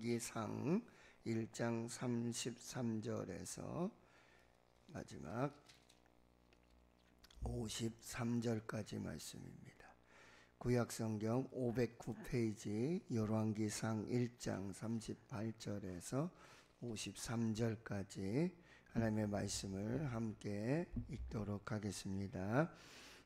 열왕기상 1장 33절에서 마지막 53절까지 말씀입니다. 구약성경 509페이지 열왕기상 1장 38절에서 53절까지 하나님의 말씀을 함께 읽도록 하겠습니다.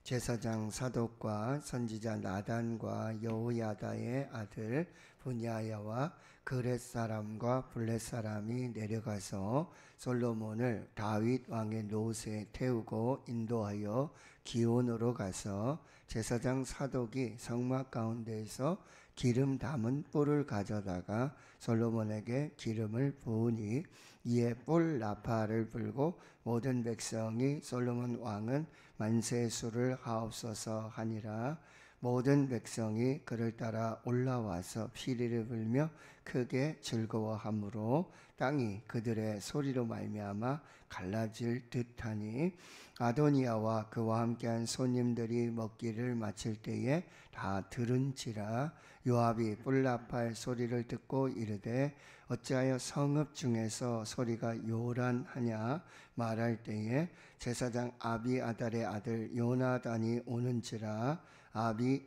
제사장 사독과 선지자 나단과 여호야다의 아들 분야야와 그렛 사람과 블렛 사람이 내려가서 솔로몬을 다윗 왕의 노새에 태우고 인도하여 기온으로 가서 제사장 사독이 성막 가운데에서 기름 담은 뿔을 가져다가 솔로몬에게 기름을 부으니 이에 뿔 나팔을 불고 모든 백성이 솔로몬 왕은 만세수를 하옵소서 하니라. 모든 백성이 그를 따라 올라와서 피리를 불며 크게 즐거워하므로 땅이 그들의 소리로 말미암아 갈라질 듯하니 아도니아와 그와 함께한 손님들이 먹기를 마칠 때에 다 들은지라. 요압이 뿔나팔 소리를 듣고 이르되 어찌하여 성읍 중에서 소리가 요란하냐 말할 때에 제사장 아비아달의 아들 요나단이 오는지라.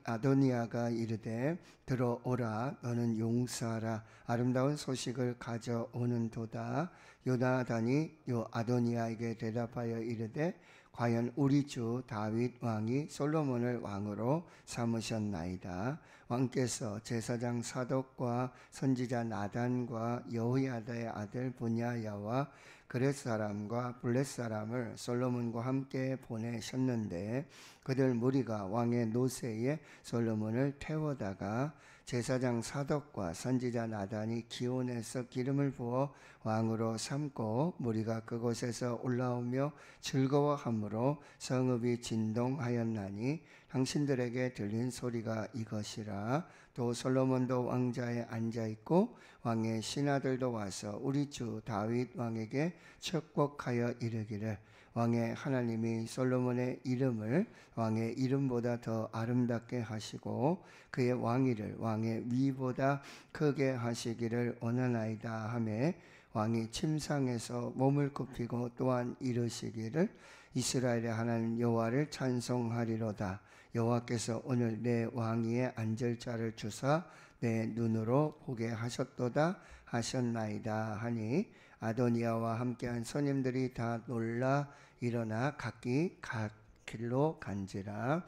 아도니아가 이르되 들어오라 너는 용사라 아름다운 소식을 가져오는도다. 요나단이 아도니아에게 대답하여 이르되 과연 우리 주 다윗 왕이 솔로몬을 왕으로 삼으셨나이다. 왕께서 제사장 사독과 선지자 나단과 여호야다의 아들 분야야와 그렛 사람과 블렛 사람을 솔로몬과 함께 보내셨는데 그들 무리가 왕의 노새에 솔로몬을 태워다가 제사장 사독과 선지자 나단이 기온에서 기름을 부어 왕으로 삼고 무리가 그곳에서 올라오며 즐거워하므로 성읍이 진동하였나니 당신들에게 들린 소리가 이것이라. 또 솔로몬도 왕자에 앉아있고 왕의 신하들도 와서 우리 주 다윗 왕에게 축복하여 이르기를 왕의 하나님이 솔로몬의 이름을 왕의 이름보다 더 아름답게 하시고 그의 왕위를 왕의 위보다 크게 하시기를 원하나이다 하매 왕이 침상에서 몸을 굽히고 또한 이르시기를 이스라엘의 하나님 여호와를 찬송하리로다. 여호와께서 오늘 내 왕위에 앉을 자를 주사 내 눈으로 보게 하셨도다 하셨나이다 하니 아도니아와 함께한 손님들이 다 놀라 일어나 각기 각 길로 간지라.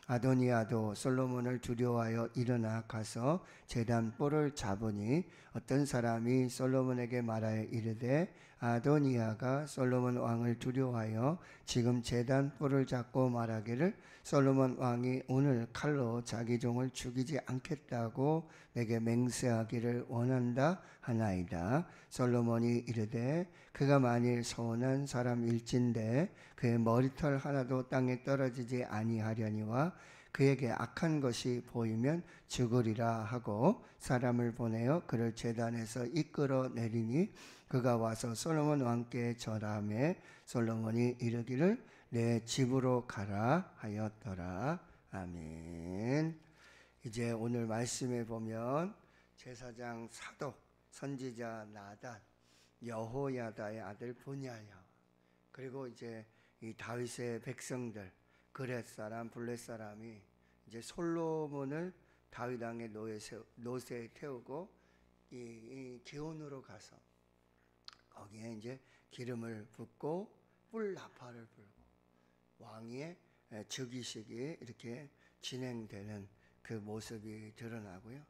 아도니아도 솔로몬을 두려워하여 일어나 가서 제단 뿔을 잡으니 어떤 사람이 솔로몬에게 말하여 이르되 아도니아가 솔로몬 왕을 두려워하여 지금 제단 뿔을 잡고 말하기를 솔로몬 왕이 오늘 칼로 자기 종을 죽이지 않겠다고 내게 맹세하기를 원한다 하나이다. 솔로몬이 이르되 그가 만일 서운한 사람일진데 그의 머리털 하나도 땅에 떨어지지 아니하려니와 그에게 악한 것이 보이면 죽으리라 하고 사람을 보내어 그를 제단에서 이끌어 내리니 그가 와서 솔로몬 왕께 절하매 솔로몬이 이르기를 내 집으로 가라 하였더라. 아멘. 이제 오늘 말씀에 보면 제사장 사독, 선지자 나단, 여호야다의 아들 분야야, 그리고 이제 이 다윗의 백성들 그렛 사람, 블렛 사람이 이제 솔로몬을 다윗 왕의 노새에 태우고 이 기온으로 가서 거기에 이제 기름을 붓고 뿔 나팔을 불고 왕의 즉위식이 이렇게 진행되는 그 모습이 드러나고요.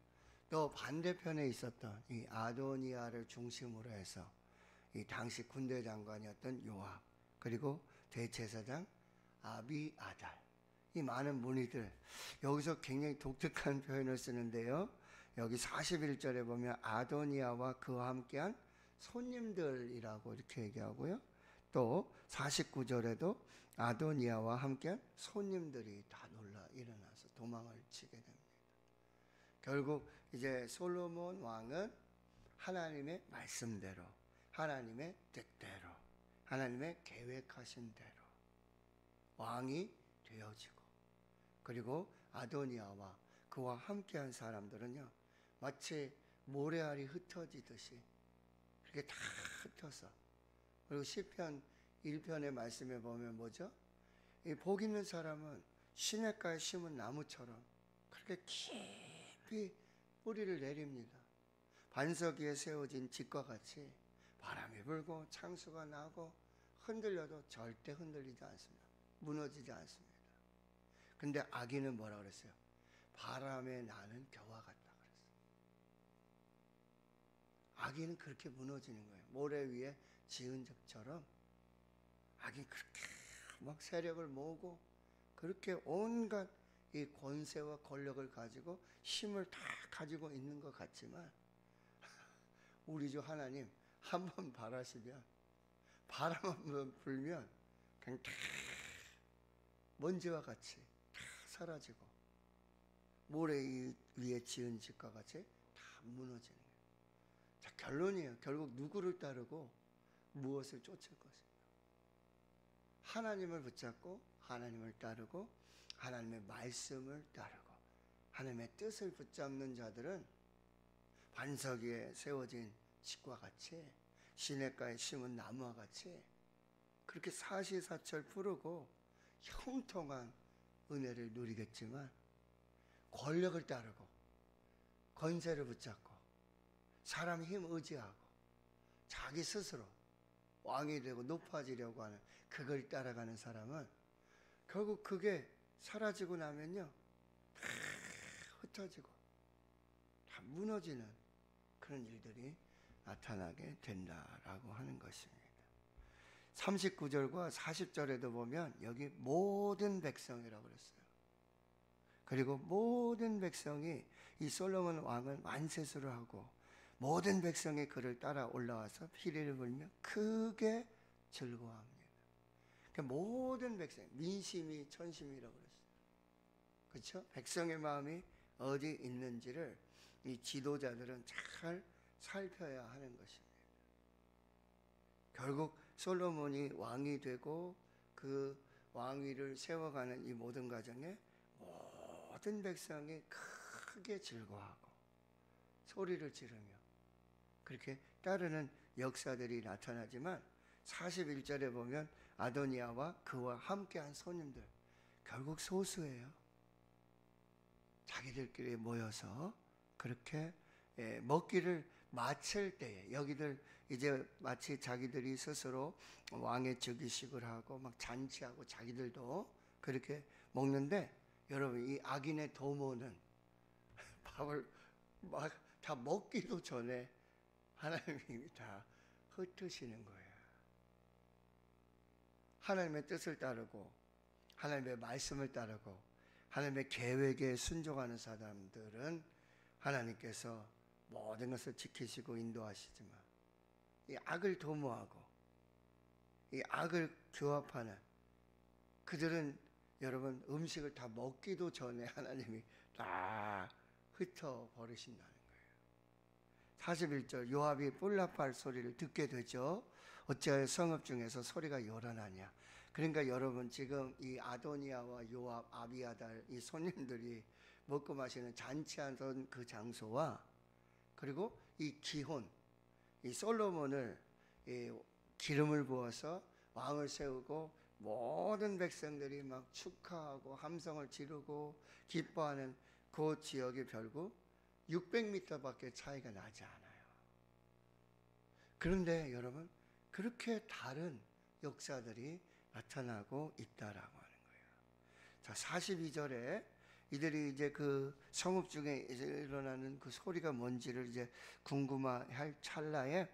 또 반대편에 있었던 이 아도니아를 중심으로 해서 이 당시 군대 장관이었던 요압, 그리고 대제사장 아비아달, 이 많은 무리들, 여기서 굉장히 독특한 표현을 쓰는데요. 여기 41절에 보면 아도니아와 그와 함께한 손님들이라고 이렇게 얘기하고요. 또 49절에도 아도니아와 함께한 손님들이 다 놀라 일어나서 도망을 치게 됩니다. 결국 이제 솔로몬 왕은 하나님의 말씀대로, 하나님의 뜻대로, 하나님의 계획하신 대로 왕이 되어지고, 그리고 아도니아와 그와 함께한 사람들은요 마치 모래알이 흩어지듯이 그렇게 다 흩어서. 그리고 시편 1편의 말씀에 보면 뭐죠? 이 복 있는 사람은 시냇가에 심은 나무처럼 그렇게 깊이 뿌리를 내립니다. 반석 위에 세워진 집과 같이 바람이 불고 창수가 나고 흔들려도 절대 흔들리지 않습니다. 무너지지 않습니다. 근데 악인은 뭐라 그랬어요? 바람에 나는 겨와 같다 그랬어요. 악인은 그렇게 무너지는 거예요. 모래 위에 지은 집처럼 악인 그렇게 막 세력을 모으고 그렇게 온갖 이 권세와 권력을 가지고 힘을 다 가지고 있는 것 같지만 우리 주 하나님 한번 바라시면 바람 한번 불면 그냥 다 먼지와 같이 다 사라지고 모래 위에 지은 집과 같이 다 무너지는 거예요. 자, 결론이에요. 결국 누구를 따르고 무엇을 쫓을 것인가? 하나님을 붙잡고 하나님을 따르고 하나님의 말씀을 따르고 하나님의 뜻을 붙잡는 자들은 반석 위에 세워진 집과 같이 시냇가에 심은 나무와 같이 그렇게 사시사철 푸르고 형통한 은혜를 누리겠지만 권력을 따르고 권세를 붙잡고 사람 힘 의지하고 자기 스스로 왕이 되고 높아지려고 하는 그걸 따라가는 사람은 결국 그게 사라지고 나면요 다 흩어지고 다 무너지는 그런 일들이 나타나게 된다라고 하는 것입니다. 39절과 40절에도 보면 여기 모든 백성이라고 그랬어요. 그리고 모든 백성이 이 솔로몬 왕을 만세수를 하고 모든 백성이 그를 따라 올라와서 피리를 불며 크게 즐거워합니다. 그러니까 모든 백성, 민심이 천심이라고 그랬어요. 그렇죠? 백성의 마음이 어디 있는지를 이 지도자들은 잘 살펴야 하는 것입니다. 결국 솔로몬이 왕이 되고 그 왕위를 세워가는 이 모든 과정에 모든 백성이 크게 즐거워하고 소리를 지르며 그렇게 따르는 역사들이 나타나지만 41절에 보면 아도니아와 그와 함께한 손님들 결국 소수예요. 자기들끼리 모여서 그렇게 먹기를 마칠 때에 여기들 이제 마치 자기들이 스스로 왕의 즉위식을 하고 막 잔치하고 자기들도 그렇게 먹는데 여러분 이 악인의 도모는 밥을 막 다 먹기도 전에 하나님이 다 흩으시는 거예요. 하나님의 뜻을 따르고 하나님의 말씀을 따르고 하나님의 계획에 순종하는 사람들은 하나님께서 모든 것을 지키시고 인도하시지만 이 악을 도모하고 이 악을 규합하는 그들은 여러분 음식을 다 먹기도 전에 하나님이 다 흩어 버리신다는 거예요. 41절 요압이 뿔나팔 소리를 듣게 되죠. 어찌하여 성읍 중에서 소리가 요란하냐. 그러니까 여러분 지금 이 아도니아와 요압, 아비아달 이 손님들이 먹고 마시는 잔치하던 그 장소와 그리고 이 기혼, 이 솔로몬을 이 기름을 부어서 왕을 세우고 모든 백성들이 막 축하하고 함성을 지르고 기뻐하는 그 지역이 결국 600m밖에 차이가 나지 않아요. 그런데 여러분 그렇게 다른 역사들이 나타나고 있다라고 하는 거예요. 자, 42절에 이들이 이제 그 성읍 중에 일어나는 그 소리가 뭔지를 이제 궁금해할 찰나에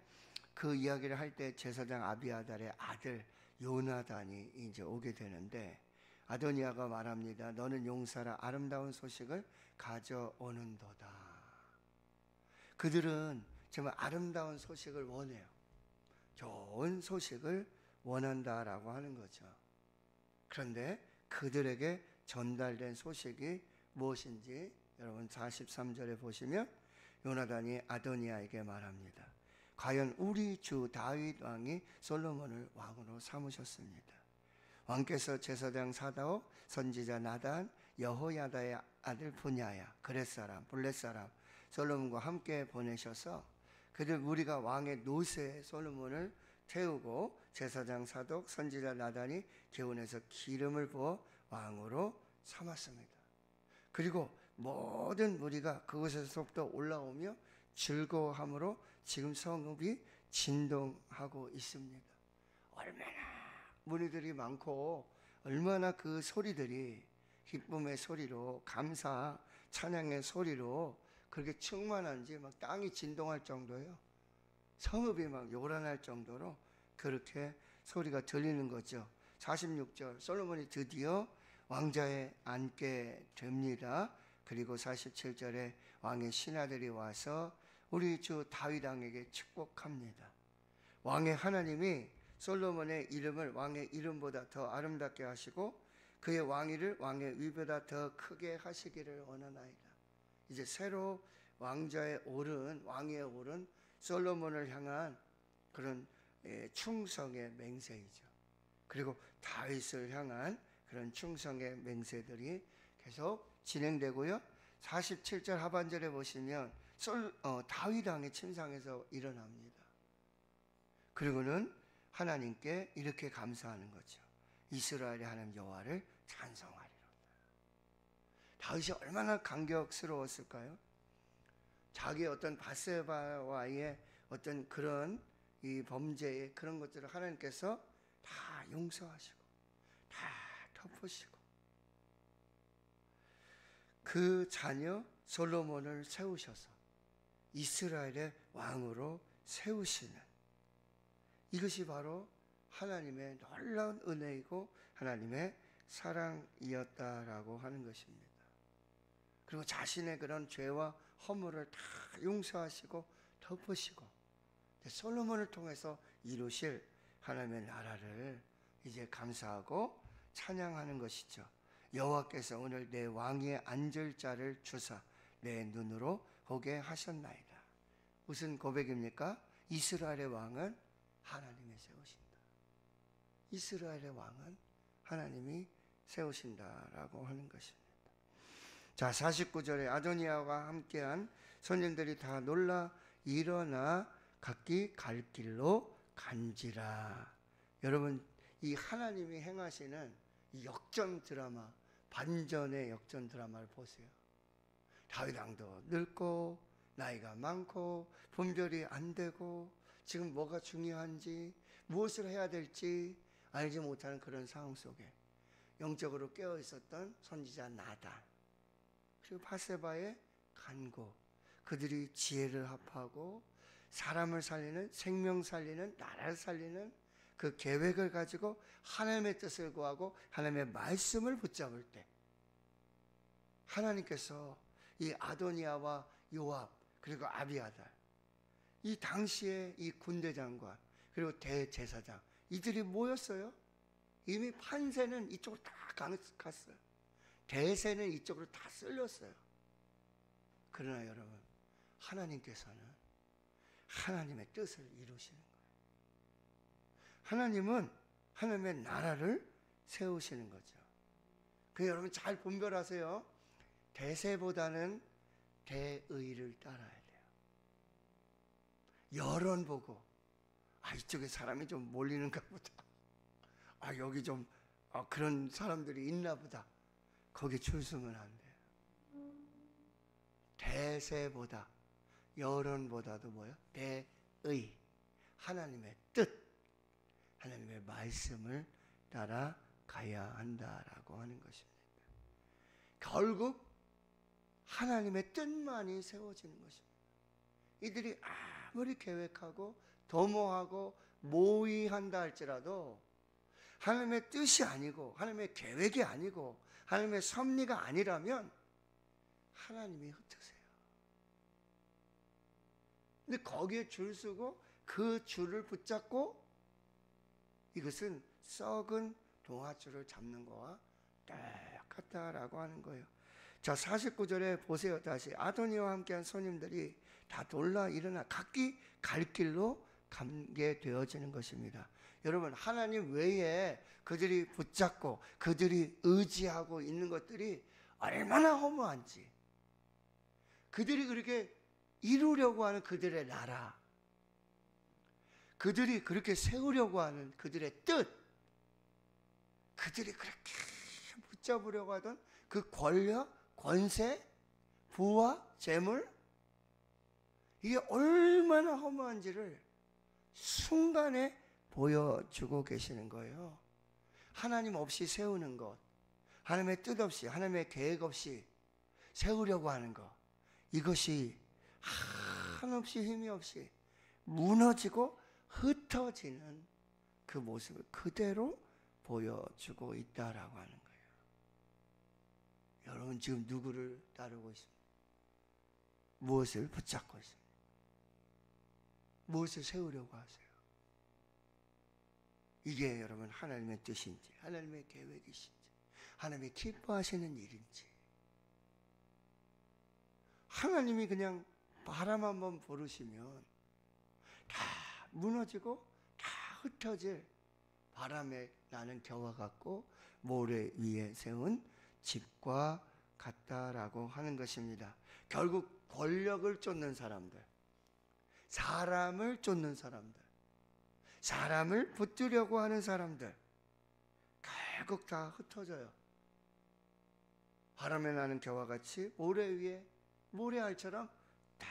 그 이야기를 할 때 제사장 아비아달의 아들 요나단이 이제 오게 되는데 아도니아가 말합니다. 너는 용사라 아름다운 소식을 가져오는도다. 그들은 정말 아름다운 소식을 원해요. 좋은 소식을 원한다라고 하는 거죠. 그런데 그들에게 전달된 소식이 무엇인지 여러분 43절에 보시면 요나단이 아도니아에게 말합니다. 과연 우리 주 다윗 왕이 솔로몬을 왕으로 삼으셨습니다. 왕께서 제사장 사다오, 선지자 나단, 여호야다의 아들 분야야, 그렛 사람, 블렛 사람, 솔로몬과 함께 보내셔서 그들 무리가 왕의 노새에 솔로몬을 태우고 제사장 사독 선지자 나단이 기온에서 기름을 부어 왕으로 삼았습니다. 그리고 모든 무리가 그곳에서부터 올라오며 즐거워함으로 지금 성읍이 진동하고 있습니다. 얼마나 무리들이 많고 얼마나 그 소리들이 기쁨의 소리로 감사 찬양의 소리로 그렇게 충만한지 막 땅이 진동할 정도예요. 성읍이 막 요란할 정도로 그렇게 소리가 들리는 거죠. 46절 솔로몬이 드디어 왕자에 앉게 됩니다. 그리고 47절에 왕의 신하들이 와서 우리 주 다윗 왕에게 축복합니다. 왕의 하나님이 솔로몬의 이름을 왕의 이름보다 더 아름답게 하시고 그의 왕위를 왕의 위보다 더 크게 하시기를 원하나이다. 이제 새로 왕자에 오른 왕위에 오른 솔로몬을 향한 그런 충성의 맹세이죠. 그리고 다윗을 향한 그런 충성의 맹세들이 계속 진행되고요. 47절 하반절에 보시면 다윗 왕의 침상에서 일어납니다. 그리고는 하나님께 이렇게 감사하는 거죠. 이스라엘의 하나님 여호와를 찬송하리로다. 다윗이 얼마나 감격스러웠을까요? 자기의 어떤 밧세바와의 어떤 그런 이 범죄의 그런 것들을 하나님께서 다 용서하시고 다 덮으시고 그 자녀 솔로몬을 세우셔서 이스라엘의 왕으로 세우시는 이것이 바로 하나님의 놀라운 은혜이고 하나님의 사랑이었다라고 하는 것입니다. 그리고 자신의 그런 죄와 허물을 다 용서하시고 덮으시고 솔로몬을 통해서 이루실 하나님의 나라를 이제 감사하고 찬양하는 것이죠. 여호와께서 오늘 내 왕위에 앉을 자를 주사 내 눈으로 보게 하셨나이다. 무슨 고백입니까? 이스라엘의 왕은 하나님이 세우신다. 이스라엘의 왕은 하나님이 세우신다라고 하는 것입니다. 자, 49절에 아도니아와 함께한 손님들이 다 놀라 일어나 각기 갈 길로 간지라. 여러분, 이 하나님이 행하시는 이 역전 드라마, 반전의 역전 드라마를 보세요. 다윗 왕도 늙고 나이가 많고 분별이 안 되고 지금 뭐가 중요한지 무엇을 해야 될지 알지 못하는 그런 상황 속에 영적으로 깨어 있었던 선지자 나단 그리고 밧세바의 간구, 그들이 지혜를 합하고 사람을 살리는, 생명 살리는, 나라를 살리는 그 계획을 가지고 하나님의 뜻을 구하고 하나님의 말씀을 붙잡을 때 하나님께서 이 아도니아와 요압 그리고 아비아달 이 당시에 이 군대 장관 그리고 대제사장 이들이 모였어요. 이미 판세는 이쪽으로 다 갔어요. 대세는 이쪽으로 다 쓸렸어요. 그러나 여러분, 하나님께서는 하나님의 뜻을 이루시는 거예요. 하나님은 하나님의 나라를 세우시는 거죠. 그래서 여러분 잘 분별하세요. 대세보다는 대의를 따라야 돼요. 여론 보고 이쪽에 사람이 좀 몰리는가 보다. 여기 좀 그런 사람들이 있나 보다. 거기 출승은 안 돼요. 대세보다 여론보다도 뭐예요? 대의, 하나님의 뜻, 하나님의 말씀을 따라가야 한다라고 하는 것입니다. 결국 하나님의 뜻만이 세워지는 것입니다. 이들이 아무리 계획하고 도모하고 모의한다 할지라도 하나님의 뜻이 아니고 하나님의 계획이 아니고 하나님의 섭리가 아니라면 하나님이 흩으세요. 근데 거기에 줄 서고 그 줄을 붙잡고 이것은 썩은 동아줄을 잡는 거와 똑같다라고 하는 거예요. 자, 49절에 보세요. 다시 아도니아와 함께한 손님들이 다 놀라 일어나 각기 갈 길로 가게 되어지는 것입니다. 여러분, 하나님 외에 그들이 붙잡고 그들이 의지하고 있는 것들이 얼마나 허무한지, 그들이 그렇게 이루려고 하는 그들의 나라, 그들이 그렇게 세우려고 하는 그들의 뜻, 그들이 그렇게 붙잡으려고 하던 그 권력, 권세, 부와 재물, 이게 얼마나 허무한지를 순간에 보여주고 계시는 거예요. 하나님 없이 세우는 것, 하나님의 뜻 없이, 하나님의 계획 없이 세우려고 하는 것, 이것이 한없이 힘이 없이 무너지고 흩어지는 그 모습을 그대로 보여주고 있다라고 하는 거예요. 여러분 지금 누구를 따르고 있습니까? 무엇을 붙잡고 있습니까? 무엇을 세우려고 하세요? 이게 여러분 하나님의 뜻인지, 하나님의 계획이신지, 하나님이 기뻐하시는 일인지, 하나님이 그냥 바람 한번 부르시면 다 무너지고 다 흩어질 바람에 나는 겨와 같고 모래 위에 세운 집과 같다라고 하는 것입니다. 결국 권력을 쫓는 사람들, 사람을 쫓는 사람들, 사람을 붙들려고 하는 사람들, 결국 다 흩어져요. 바람에 나는 겨와 같이 모래 위에 모래알처럼 다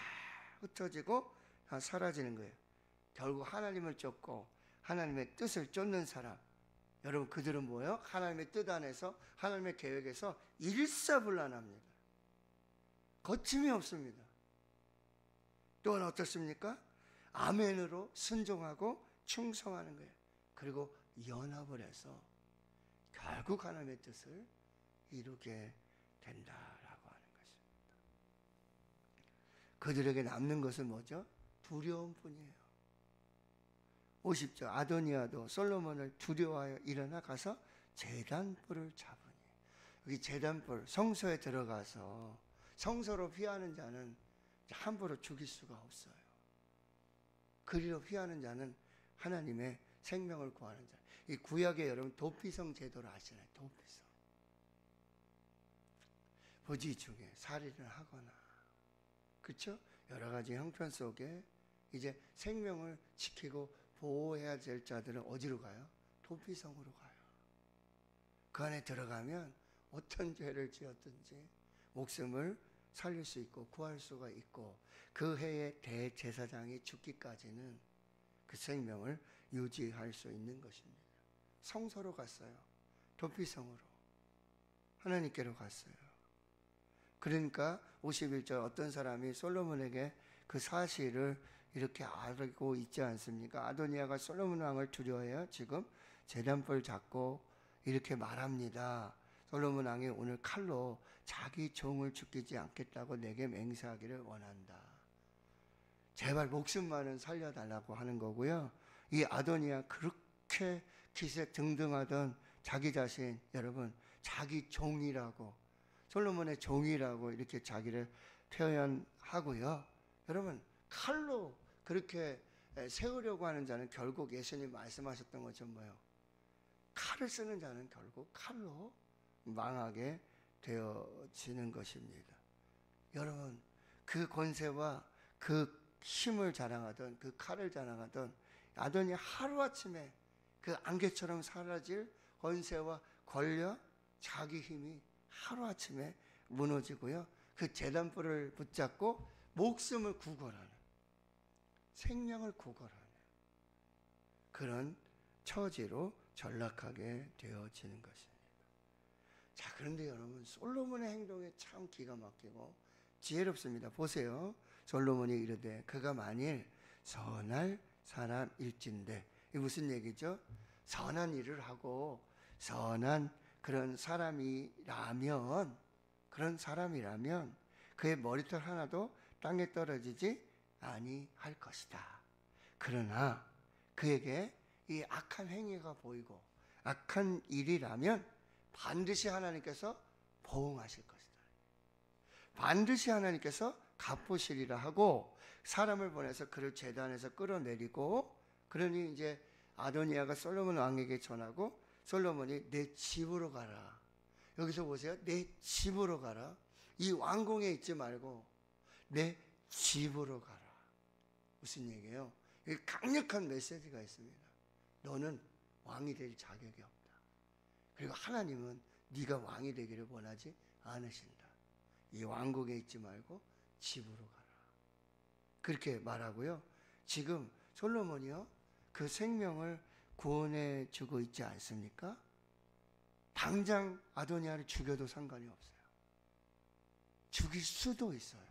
흩어지고 다 사라지는 거예요. 결국 하나님을 쫓고 하나님의 뜻을 쫓는 사람, 여러분 그들은 뭐예요? 하나님의 뜻 안에서, 하나님의 계획에서 일사불란합니다. 거침이 없습니다. 또한 어떻습니까? 아멘으로 순종하고 충성하는 거예요. 그리고 연합을 해서 결국 하나님의 뜻을 이루게 된다라고 하는 것입니다. 그들에게 남는 것은 뭐죠? 두려움뿐이에요. 50절, 아도니아도 솔로몬을 두려워하여 일어나 가서 제단불을 잡으니, 여기 제단불, 성소에 들어가서 성소로 피하는 자는 함부로 죽일 수가 없어요. 그리로 피하는 자는 하나님의 생명을 구하는 자. 이 구약의 여러분 도피성 제도를 아시나요? 도피성. 부지 중에 살인을 하거나, 그렇죠? 여러 가지 형편 속에 이제 생명을 지키고 보호해야 될 자들은 어디로 가요? 도피성으로 가요. 그 안에 들어가면 어떤 죄를 지었든지 목숨을 살릴 수 있고 구할 수가 있고, 그 해의 대제사장이 죽기까지는 그 생명을 유지할 수 있는 것입니다. 성소로 갔어요. 도피성으로 하나님께로 갔어요. 그러니까 51절, 어떤 사람이 솔로몬에게 그 사실을 이렇게 알고 있지 않습니까? 아도니아가 솔로몬 왕을 두려워해요. 지금 제단불 잡고 이렇게 말합니다. 솔로몬 왕이 오늘 칼로 자기 종을 죽이지 않겠다고 내게 맹세하기를 원한다. 제발 목숨만은 살려달라고 하는 거고요. 이 아도니아 그렇게 기세 등등하던 자기 자신, 여러분 자기 종이라고, 솔로몬의 종이라고 이렇게 자기를 표현하고요. 여러분 칼로 그렇게 세우려고 하는 자는 결국 예수님 말씀하셨던 것처럼 뭐예요? 칼을 쓰는 자는 결국 칼로 망하게 되어지는 것입니다. 여러분 그 권세와 그 힘을 자랑하던, 그 칼을 자랑하던 아도니 하루아침에 그 안개처럼 사라질 권세와 권력, 자기 힘이 하루아침에 무너지고요. 그 제단불을 붙잡고 목숨을 구걸하는, 생명을 구걸하는 그런 처지로 전락하게 되어지는 것입니다. 자, 그런데 여러분 솔로몬의 행동이 참 기가 막히고 지혜롭습니다. 보세요. 솔로몬이 이르되 그가 만일 선할 사람일진데, 이게 무슨 얘기죠? 선한 일을 하고 선한 그런 사람이라면, 그의 머리털 하나도 땅에 떨어지지 아니할 것이다. 그러나 그에게 이 악한 행위가 보이고 악한 일이라면 반드시 하나님께서 보응하실 것이다. 반드시 하나님께서 갚으시리라 하고 사람을 보내서 그를 제단에서 끌어내리고, 그러니 이제 아도니아가 솔로몬 왕에게 전하고, 솔로몬이 내 집으로 가라. 여기서 보세요. 내 집으로 가라. 이 왕궁에 있지 말고 내 집으로 가라. 무슨 얘기예요? 여기 강력한 메시지가 있습니다. 너는 왕이 될 자격이 없다. 그리고 하나님은 네가 왕이 되기를 원하지 않으신다. 이 왕국에 있지 말고 집으로 가라. 그렇게 말하고요. 지금 솔로몬이요, 그 생명을 구원해 주고 있지 않습니까? 당장 아도니아를 죽여도 상관이 없어요. 죽일 수도 있어요.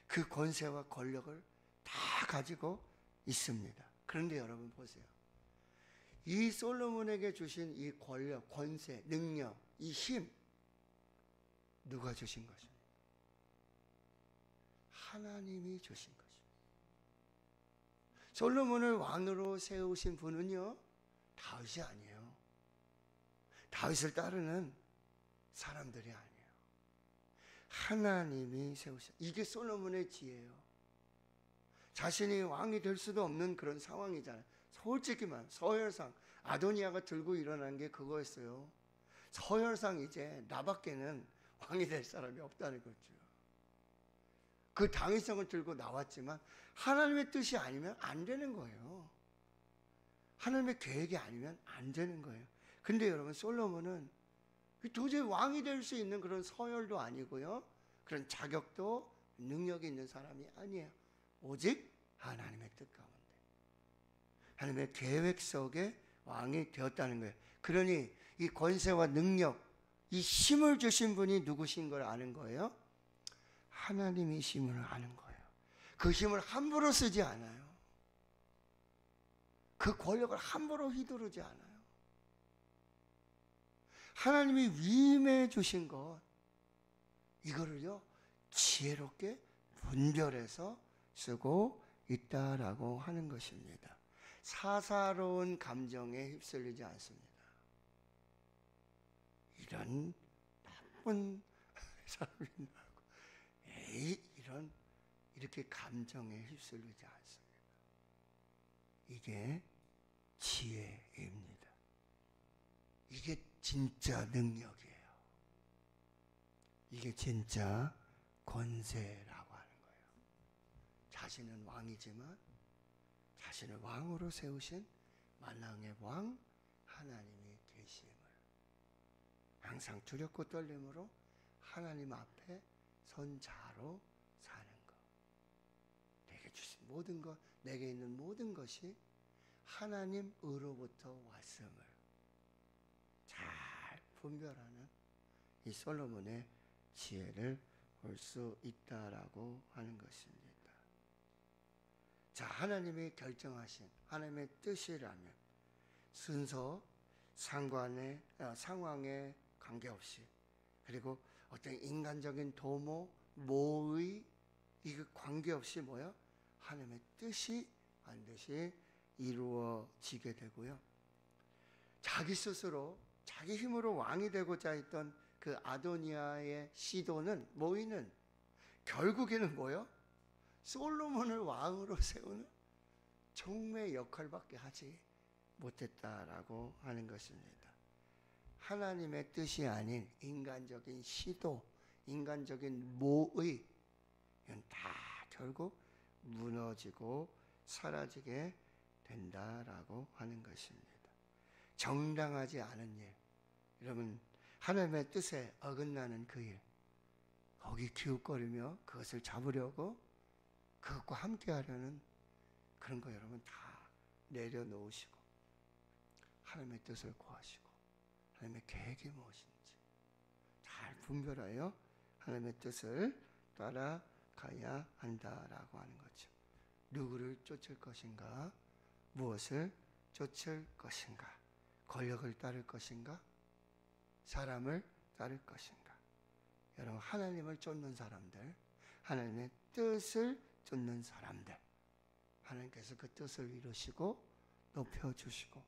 그 권세와 권력을 다 가지고 있습니다. 그런데 여러분 보세요. 이 솔로몬에게 주신 이 권력, 권세, 능력, 이 힘, 누가 주신 것입니까? 하나님이 주신 것입니다. 솔로몬을 왕으로 세우신 분은요, 다윗이 아니에요. 다윗을 따르는 사람들이 아니에요. 하나님이 세우신, 이게 솔로몬의 지혜예요. 자신이 왕이 될 수도 없는 그런 상황이잖아요. 솔직히만 서열상 아도니아가 들고 일어난 게 그거였어요. 서열상 이제 나밖에는 왕이 될 사람이 없다는 거죠. 그 당위성을 들고 나왔지만 하나님의 뜻이 아니면 안 되는 거예요. 하나님의 계획이 아니면 안 되는 거예요. 근데 여러분, 솔로몬은 도저히 왕이 될 수 있는 그런 서열도 아니고요, 그런 자격도 능력이 있는 사람이 아니에요. 오직 하나님의 뜻 가운데, 하나님의 계획 속에 왕이 되었다는 거예요. 그러니 이 권세와 능력, 이 힘을 주신 분이 누구신 걸 아는 거예요? 하나님이심을 아는 거예요. 그 힘을 함부로 쓰지 않아요. 그 권력을 함부로 휘두르지 않아요. 하나님이 위임해 주신 것, 이거를요, 지혜롭게 분별해서 쓰고 있다라고 하는 것입니다. 사사로운 감정에 휩쓸리지 않습니다. 이런 나쁜 사람이라고, 이렇게 감정에 휩쓸리지 않습니다. 이게 지혜입니다. 이게 진짜 능력이에요. 이게 진짜 권세라고 하는 거예요. 자신은 왕이지만 자신을 왕으로 세우신 만왕의 왕 하나님이 계심을 항상 두렵고 떨림으로 하나님 앞에 선 자로 사는 것. 내게 주신 모든 것, 내게 있는 모든 것이 하나님으로부터 왔음을 잘 분별하는 이 솔로몬의 지혜를 볼 수 있다라고 하는 것입니다. 자, 하나님이 결정하신 하나님의 뜻이라면 순서, 상관의 상황에 관계없이, 그리고 어떤 인간적인 도모, 모의, 이거 관계없이 뭐야? 하나님의 뜻이 반드시 이루어지게 되고요. 자기 스스로 자기 힘으로 왕이 되고자 했던 그 아도니아의 시도는, 모의는 결국에는 뭐요? 솔로몬을 왕으로 세우는 종의 역할밖에 하지 못했다라고 하는 것입니다. 하나님의 뜻이 아닌 인간적인 시도, 인간적인 모의, 이건 다 결국 무너지고 사라지게 된다라고 하는 것입니다. 정당하지 않은 일, 여러분, 하나님의 뜻에 어긋나는 그 일, 거기 기웃거리며 그것을 잡으려고, 그것과 함께 하려는 그런 거 여러분 다 내려놓으시고 하나님의 뜻을 구하시고 하나님의 계획이 무엇인지 잘 분별하여 하나님의 뜻을 따라가야 한다라고 하는 거죠. 누구를 쫓을 것인가? 무엇을 쫓을 것인가? 권력을 따를 것인가? 사람을 따를 것인가? 여러분, 하나님을 쫓는 사람들, 하나님의 뜻을 쫓는 사람들, 하나님께서 그 뜻을 이루시고 높여주시고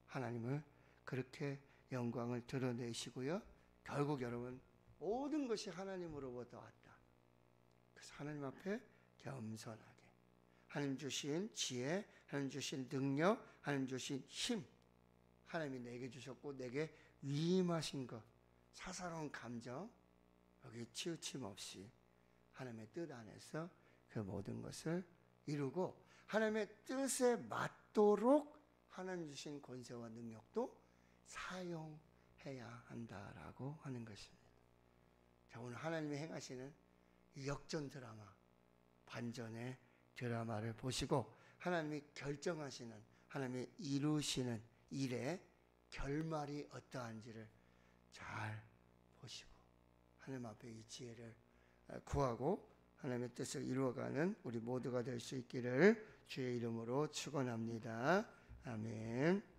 하나님을 그렇게 영광을 드러내시고요, 결국 여러분 모든 것이 하나님으로부터 왔다. 그래서 하나님 앞에 겸손하게 하나님 주신 지혜, 하나님 주신 능력, 하나님 주신 힘, 하나님이 내게 주셨고 내게 위임하신 것, 사사로운 감정, 여기 치우침 없이 하나님의 뜻 안에서 그 모든 것을 이루고 하나님의 뜻에 맞도록 하나님 주신 권세와 능력도 사용해야 한다라고 하는 것입니다. 자, 오늘 하나님이 행하시는 이 역전 드라마, 반전의 드라마를 보시고 하나님이 결정하시는, 하나님이 이루시는 일의 결말이 어떠한지를 잘 보시고 하나님 앞에 이 지혜를 구하고 하나님의 뜻을 이루어가는 우리 모두가 될 수 있기를 주의 이름으로 축원합니다. 아멘.